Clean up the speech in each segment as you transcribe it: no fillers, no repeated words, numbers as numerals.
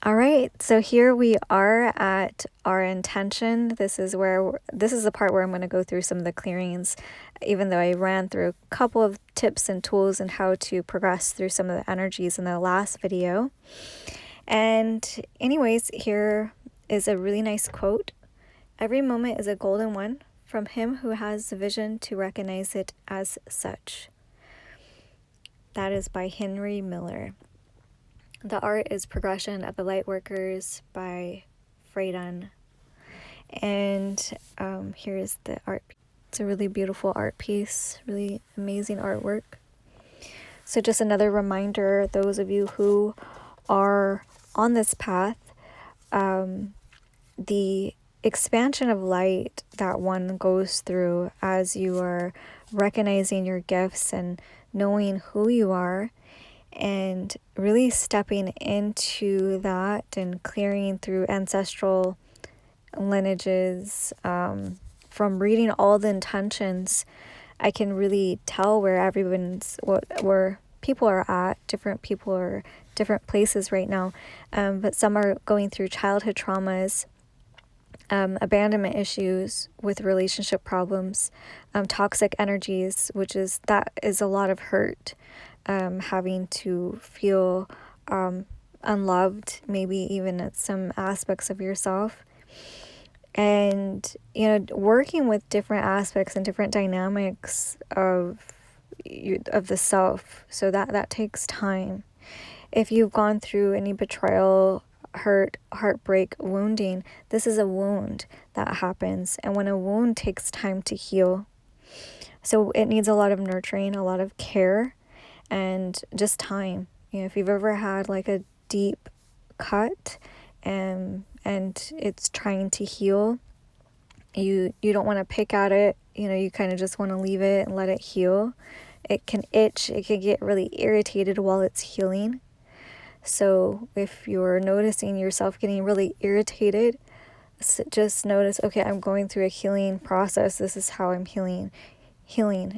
All right, so here we are at our intention. This is the part where I'm going to go through some of the clearings, even though I ran through a couple of tips and tools and how to progress through some of the energies in the last video. And anyways, here is a really nice quote. Every moment is a golden one from him who has the vision to recognize it as such. That is by Henry Miller. The Art is Progression of the Lightworkers by Freydon. And here's the art. It's a really beautiful art piece, really amazing artwork. So just another reminder, those of you who are on this path, the expansion of light that one goes through as you are recognizing your gifts and knowing who you are, and really stepping into that and clearing through ancestral lineages. From reading all the intentions, I can really tell where where people are at. Different people are different places right now, but some are going through childhood traumas, abandonment issues with relationship problems, toxic energies, that is a lot of hurt. Having to feel unloved, maybe even at some aspects of yourself. And, working with different aspects and different dynamics of the self. So that takes time. If you've gone through any betrayal, hurt, heartbreak, wounding, this is a wound that happens. And when a wound takes time to heal, so it needs a lot of nurturing, a lot of care, and just time. If you've ever had like a deep cut and it's trying to heal, you don't want to pick at it. You kind of just want to leave it and let it heal. It can itch. It can get really irritated while it's healing. So if you're noticing yourself getting really irritated, just notice, okay, I'm going through a healing process. This is how I'm healing.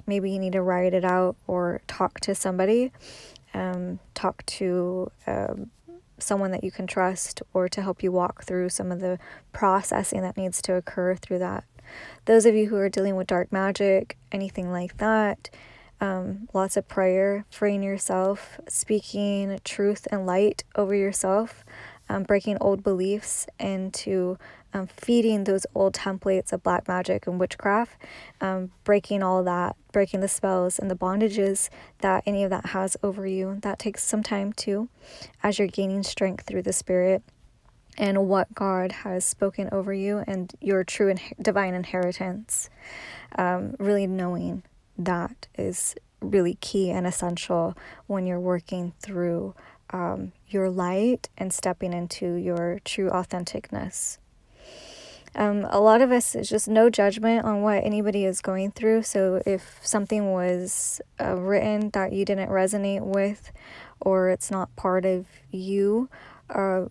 Maybe you need to write it out or talk to somebody, talk to someone that you can trust, or to help you walk through some of the processing that needs to occur through that. Those of you who are dealing with dark magic, anything like that, lots of prayer, freeing yourself, speaking truth and light over yourself, breaking old beliefs into feeding those old templates of black magic and witchcraft, breaking all that, breaking the spells and the bondages that any of that has over you. That takes some time too, as you're gaining strength through the spirit and what God has spoken over you and your true divine inheritance. Really knowing that is really key and essential when you're working through your light and stepping into your true authenticness. A lot of us, is just no judgment on what anybody is going through. So if something was written that you didn't resonate with, or it's not part of you,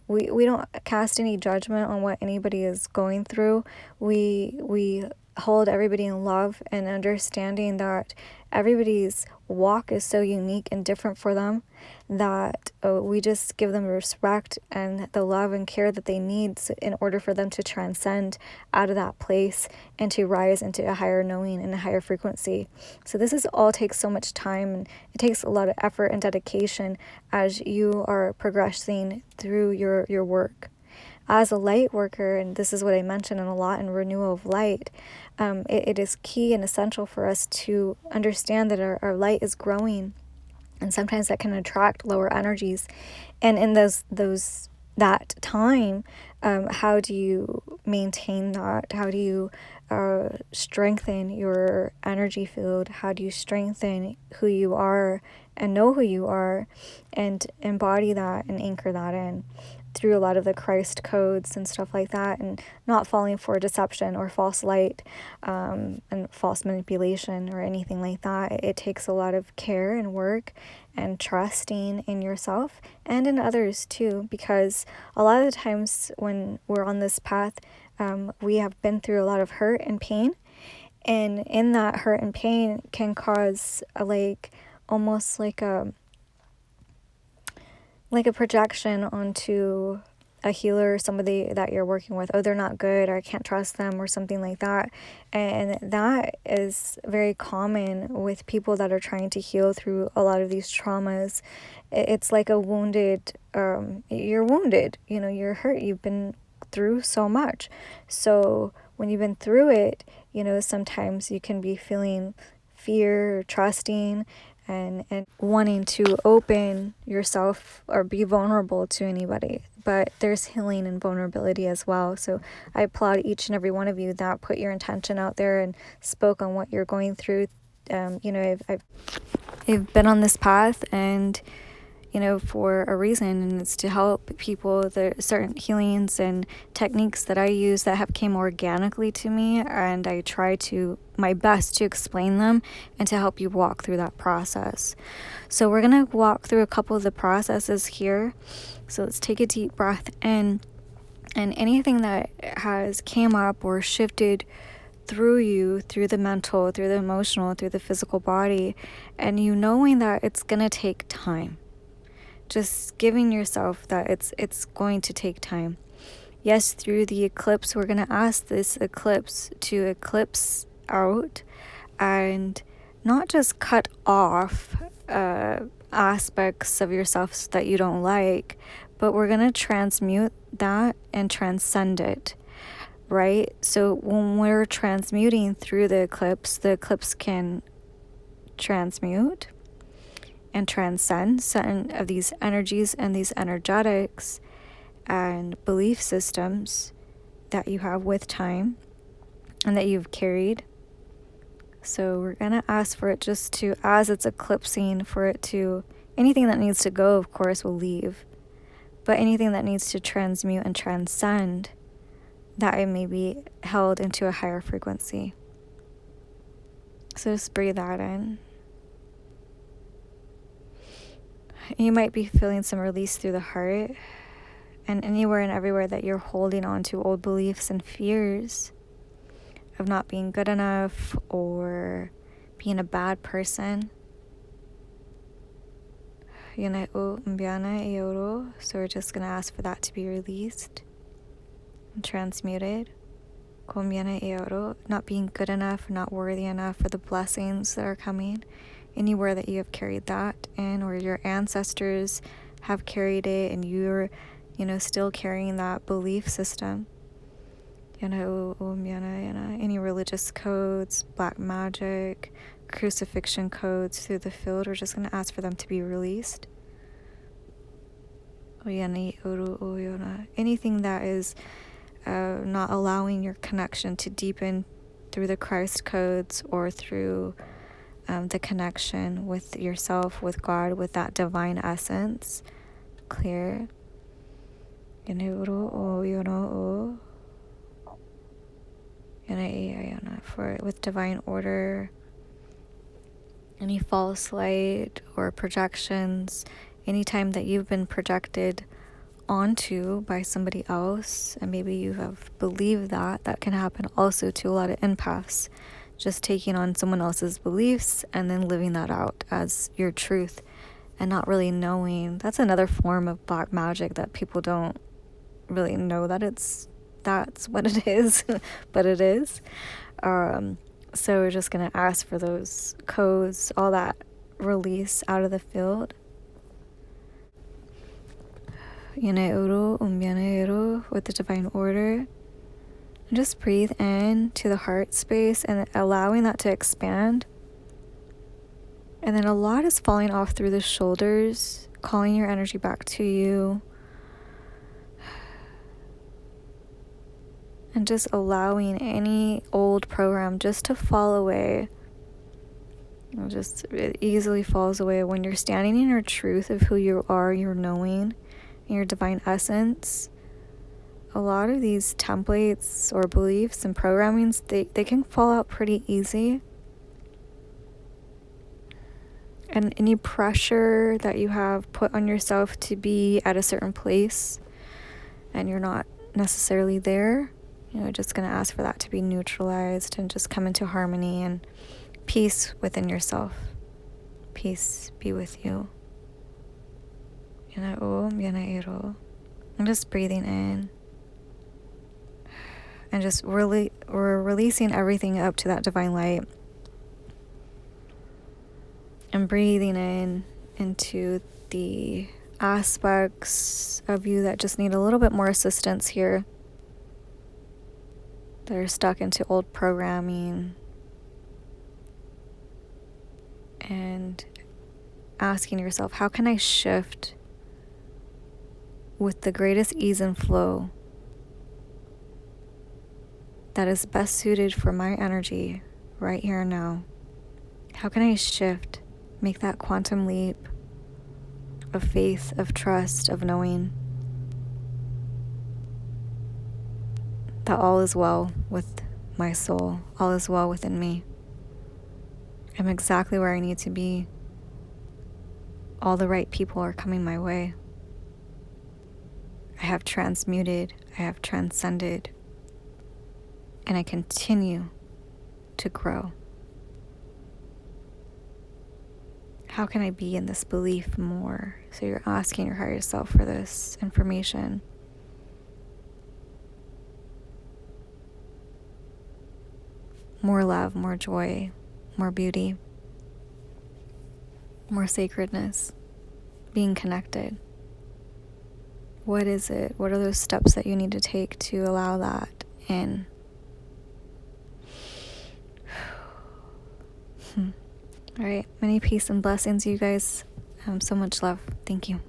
we don't cast any judgment on what anybody is going through. We hold everybody in love and understanding that everybody's walk is so unique and different for them, that we just give them respect and the love and care that they need in order for them to transcend out of that place and to rise into a higher knowing and a higher frequency. So this all takes so much time, and it takes a lot of effort and dedication as you are progressing through your work. As a light worker, and this is what I mentioned a lot in Renewal of Light, it is key and essential for us to understand that our light is growing, and sometimes that can attract lower energies. And in that time, how do you maintain that? How do you strengthen your energy field? How do you strengthen who you are and know who you are and embody that and anchor that in through a lot of the Christ codes and stuff like that, and not falling for deception or false light and false manipulation or anything like that. It takes a lot of care and work and trusting in yourself and in others too, because a lot of the times when we're on this path, we have been through a lot of hurt and pain, and in that hurt and pain can cause almost like a projection onto a healer or somebody that you're working with, oh, they're not good, or I can't trust them, or something like that. And that is very common with people that are trying to heal through a lot of these traumas. It's like a wounded, you're wounded, you're hurt, you've been through so much. So when you've been through it, sometimes you can be feeling fear, or trusting, and wanting to open yourself or be vulnerable to anybody. But there's healing and vulnerability as well. So I applaud each and every one of you that put your intention out there and spoke on what you're going through. I've been on this path, and for a reason, and it's to help people. There are certain healings and techniques that I use that have came organically to me, and I try to my best to explain them and to help you walk through that process. So we're going to walk through a couple of the processes here. So let's take a deep breath in, and anything that has came up or shifted through you, through the mental, through the emotional, through the physical body, and knowing that it's going to take time. Just giving yourself that it's going to take time. Yes, through the eclipse, we're going to ask this eclipse to eclipse out and not just cut off aspects of yourself that you don't like, but we're going to transmute that and transcend it, right? So when we're transmuting through the eclipse can transmute and transcend certain of these energies and these energetics and belief systems that you have with time and that you've carried. So we're going to ask for it just to, as it's eclipsing, for it to, anything that needs to go, of course, will leave. But anything that needs to transmute and transcend, that it may be held into a higher frequency. So just breathe that in. You might be feeling some release through the heart, and anywhere and everywhere that you're holding on to old beliefs and fears of not being good enough or being a bad person. So we're just going to ask for that to be released and transmuted. Not being good enough, not worthy enough for the blessings that are coming. Anywhere that you have carried that in, or your ancestors have carried it, and you're, still carrying that belief system. Any religious codes, black magic, crucifixion codes through the field, we're just going to ask for them to be released. Anything that is not allowing your connection to deepen through the Christ codes or through the connection with yourself, with God, with that divine essence. Clear. For with divine order, any false light or projections, anytime that you've been projected onto by somebody else, and maybe you have believed that can happen also to a lot of empaths. Just taking on someone else's beliefs and then living that out as your truth and not really knowing. That's another form of black magic that people don't really know that's what it is, but it is. So we're just going to ask for those codes, all that release out of the field. With the divine order. Just breathe in to the heart space and allowing that to expand. And then a lot is falling off through the shoulders, calling your energy back to you. And just allowing any old program just to fall away. It easily falls away when you're standing in your truth of who you are, your knowing, and your divine essence. A lot of these templates or beliefs and programmings, they can fall out pretty easy. And any pressure that you have put on yourself to be at a certain place and you're not necessarily there, just going to ask for that to be neutralized and just come into harmony and peace within yourself. Peace be with you. I'm just breathing in. And just we're releasing everything up to that divine light. And breathing in into the aspects of you that just need a little bit more assistance here. That are stuck into old programming. And asking yourself, how can I shift with the greatest ease and flow that is best suited for my energy right here and now? How can I shift, make that quantum leap of faith, of trust, of knowing that all is well with my soul, all is well within me. I'm exactly where I need to be. All the right people are coming my way. I have transmuted, I have transcended, and I continue to grow. How can I be in this belief more? So you're asking your higher self for this information. More love, more joy, more beauty, more sacredness, being connected. What is it? What are those steps that you need to take to allow that in? All right. Many peace and blessings, you guys. So much love. Thank you.